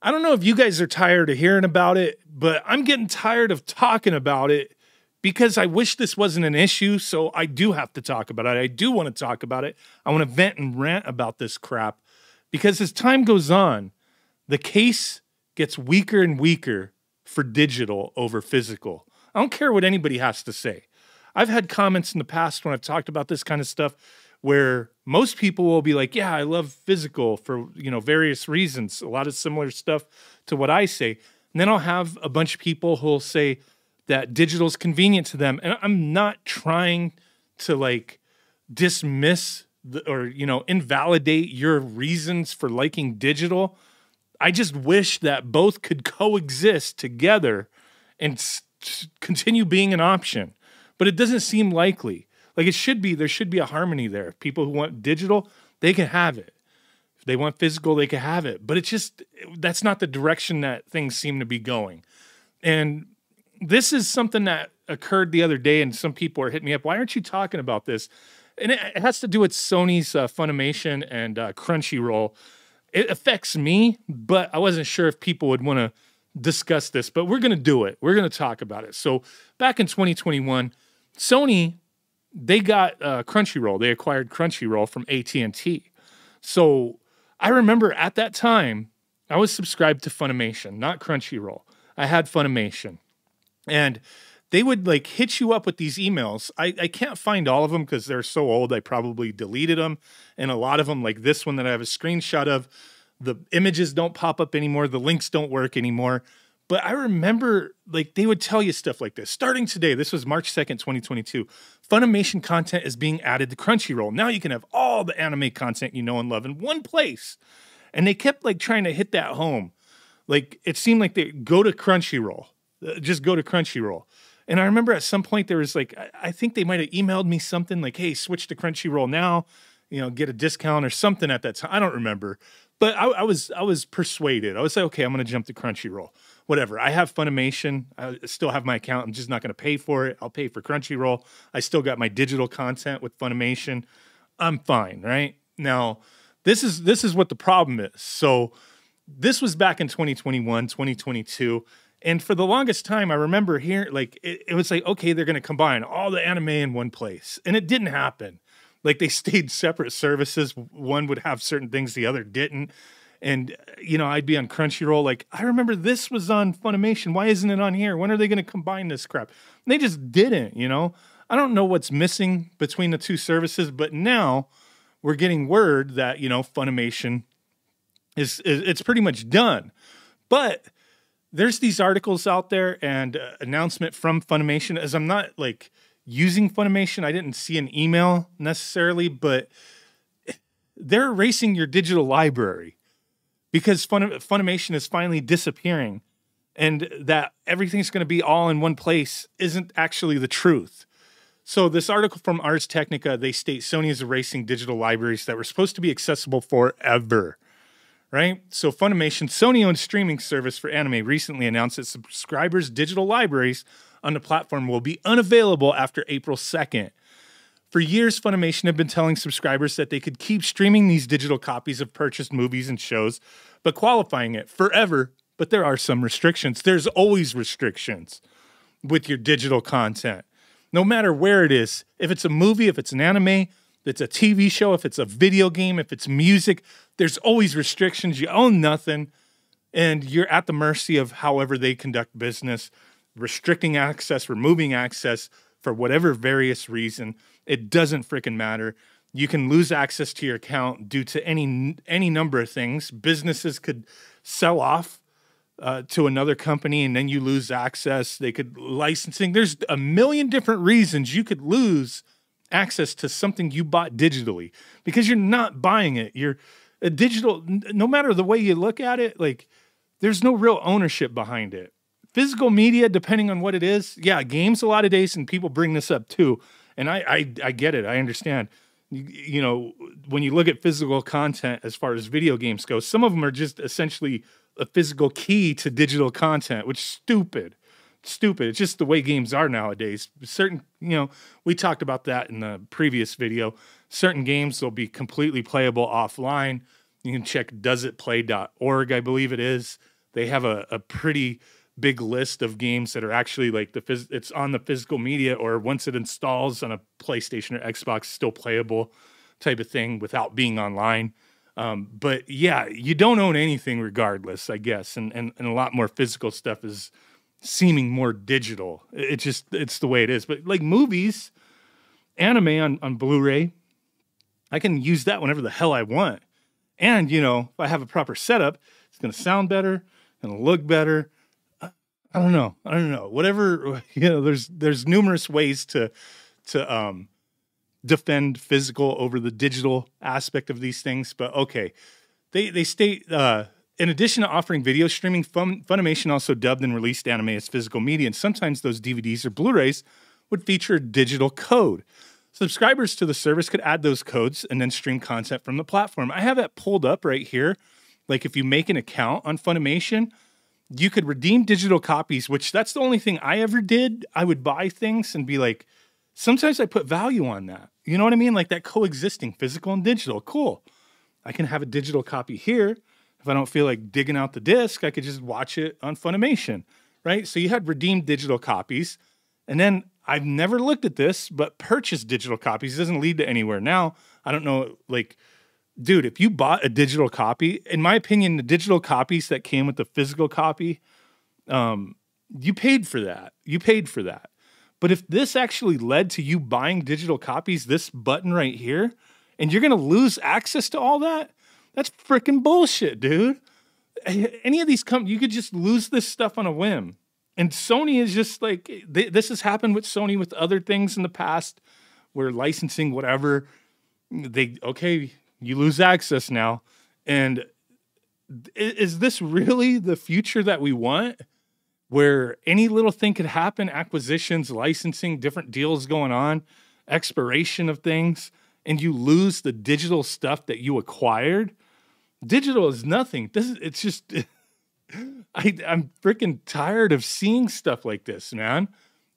I don't know if you guys are tired of hearing about it, but I'm getting tired of talking about it because I wish this wasn't an issue. So I do have to talk about it. I do want to talk about it. I want to vent and rant about this crap because as time goes on, the case gets weaker and weaker for digital over physical. I don't care what anybody has to say. I've had comments in the past when I've talked about this kind of stuff where most people will be like, yeah, I love physical for, various reasons, a lot of similar stuff to what I say. And then I'll have a bunch of people who'll say that digital is convenient to them. And I'm not trying to dismiss or invalidate your reasons for liking digital. I just wish that both could coexist together and continue being an option. But it doesn't seem likely. There should be a harmony there. People who want digital, they can have it. If they want physical, they can have it. But that's not the direction that things seem to be going. And this is something that occurred the other day, and some people are hitting me up. Why aren't you talking about this? And it has to do with Sony's Funimation and Crunchyroll. It affects me, but I wasn't sure if people would want to discuss this. But we're going to do it. We're going to talk about it. So back in 2021, Sony, they got Crunchyroll. They acquired Crunchyroll from AT&T. So I remember at that time, I was subscribed to Funimation, not Crunchyroll. I had Funimation. And they would hit you up with these emails. I can't find all of them because they're so old. I probably deleted them. And a lot of them, like this one that I have a screenshot of, the images don't pop up anymore. The links don't work anymore. But I remember they would tell you stuff like this. Starting today, this was March 2nd, 2022, Funimation content is being added to Crunchyroll. Now you can have all the anime content you know and love in one place. And they kept trying to hit that home. It seemed like they go to Crunchyroll. Just go to Crunchyroll. And I remember at some point there was I think they might have emailed me something hey, switch to Crunchyroll now, get a discount or something at that time. I don't remember. But I was persuaded. I was like, okay, I'm going to jump to Crunchyroll. Whatever. I have Funimation. I still have my account. I'm just not going to pay for it. I'll pay for Crunchyroll. I still got my digital content with Funimation. I'm fine, right? Now, this is what the problem is. So this was back in 2021, 2022. And for the longest time, I remember hearing it was okay, they're going to combine all the anime in one place. And it didn't happen. They stayed separate services. One would have certain things, the other didn't. And, I'd be on Crunchyroll. I remember this was on Funimation. Why isn't it on here? When are they going to combine this crap? And they just didn't, I don't know what's missing between the two services, but now we're getting word that, Funimation it's pretty much done. But there's these articles out there and announcement from Funimation, as I'm not using Funimation. I didn't see an email necessarily, but they're erasing your digital library because Funimation is finally disappearing, and that everything's going to be all in one place isn't actually the truth. So this article from Ars Technica, they state Sony is erasing digital libraries that were supposed to be accessible forever. Right? So Funimation, Sony-owned streaming service for anime, recently announced that subscribers' digital libraries on the platform will be unavailable after April 2nd. For years, Funimation had been telling subscribers that they could keep streaming these digital copies of purchased movies and shows, but qualifying it forever. But there are some restrictions. There's always restrictions with your digital content. No matter where it is, if it's a movie, if it's an anime, if it's a TV show, if it's a video game, if it's music, there's always restrictions. You own nothing, and you're at the mercy of however they conduct business, restricting access, removing access for whatever various reason. It doesn't freaking matter. You can lose access to your account due to any number of things. Businesses could sell off to another company, and then you lose access. They could licensing. There's a million different reasons you could lose access to something you bought digitally because you're not buying it. You're a digital, no matter the way you look at it, there's no real ownership behind it. Physical media, depending on what it is, yeah, games a lot of days, and people bring this up too. And I get it. I understand. When you look at physical content as far as video games go, some of them are just essentially a physical key to digital content, which is stupid. It's just the way games are nowadays. Certain, we talked about that in the previous video. Certain games will be completely playable offline. You can check doesitplay.org, I believe it is. They have a pretty big list of games that are actually like it's on the physical media, or once it installs on a PlayStation or Xbox, still playable type of thing without being online. But yeah, you don't own anything regardless, I guess. And a lot more physical stuff is seeming more digital. It's the way it is. But like movies, anime on Blu-ray, I can use that whenever the hell I want. And, you know, if I have a proper setup, it's going to sound better, going to look better. I don't know. Whatever, you know, there's numerous ways to defend physical over the digital aspect of these things. But okay, they state, in addition to offering video streaming, Funimation also dubbed and released anime as physical media, and sometimes those DVDs or Blu-rays would feature a digital code. Subscribers to the service could add those codes and then stream content from the platform. I have that pulled up right here. Like if you make an account on Funimation, you could redeem digital copies, which that's the only thing I ever did. I would buy things and be like, sometimes I put value on that. You know what I mean? Like that coexisting physical and digital. Cool. I can have a digital copy here. If I don't feel like digging out the disc, I could just watch it on Funimation, right? So you had redeemed digital copies. And then I've never looked at this, but purchased digital copies doesn't lead to anywhere. Now, I don't know, like, dude, if you bought a digital copy, in my opinion, the digital copies that came with the physical copy, you paid for that. But if this actually led to you buying digital copies, this button right here, and you're going to lose access to all that, that's freaking bullshit, dude. Any of these you could just lose this stuff on a whim. And Sony is just like, this has happened with Sony with other things in the past where licensing, whatever, you lose access now. And is this really the future that we want? Where any little thing could happen, acquisitions, licensing, different deals going on, expiration of things, and you lose the digital stuff that you acquired? Digital is nothing. It's just... I'm freaking tired of seeing stuff like this, man.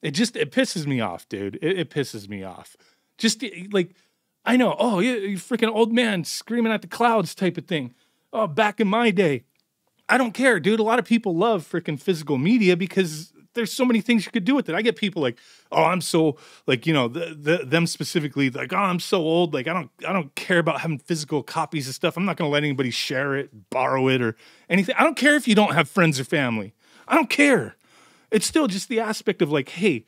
It pisses me off, dude. It pisses me off. Just like, I know, oh, you freaking old man screaming at the clouds type of thing. Oh, back in my day. I don't care, dude. A lot of people love freaking physical media because there's so many things you could do with it. I get people like, oh, I'm so, like, you know, them specifically, like, oh, I'm so old. Like, I don't care about having physical copies of stuff. I'm not going to let anybody share it, borrow it, or anything. I don't care if you don't have friends or family. I don't care. It's still just the aspect of like, hey,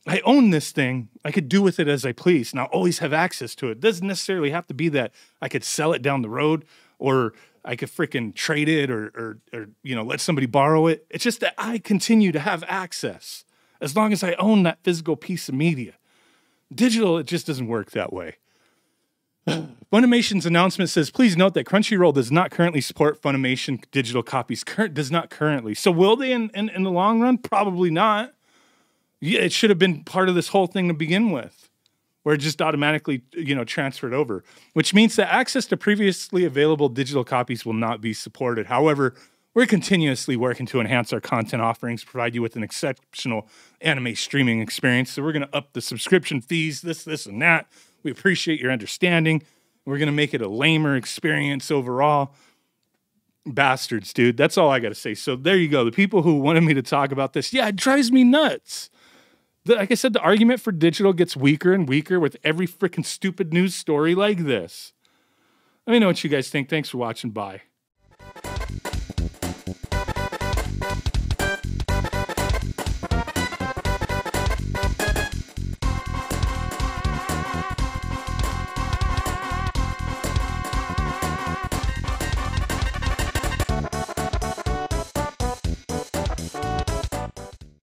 I own this thing. I could do with it as I please, and I'll always have access to it. It doesn't necessarily have to be that I could sell it down the road, or I could freaking trade it, or you know, let somebody borrow it. It's just that I continue to have access as long as I own that physical piece of media. Digital, it just doesn't work that way. Funimation's announcement says, please note that Crunchyroll does not currently support Funimation digital copies. Does not currently. So will they in the long run? Probably not. Yeah, it should have been part of this whole thing to begin with, where it just automatically, you know, transferred over, which means that access to previously available digital copies will not be supported. However, we're continuously working to enhance our content offerings, provide you with an exceptional anime streaming experience. So we're going to up the subscription fees, this, and that. We appreciate your understanding. We're going to make it a lamer experience overall. Bastards, dude. That's all I got to say. So there you go. The people who wanted me to talk about this, yeah, it drives me nuts. Like I said, the argument for digital gets weaker and weaker with every freaking stupid news story like this. Let me know what you guys think. Thanks for watching. Bye.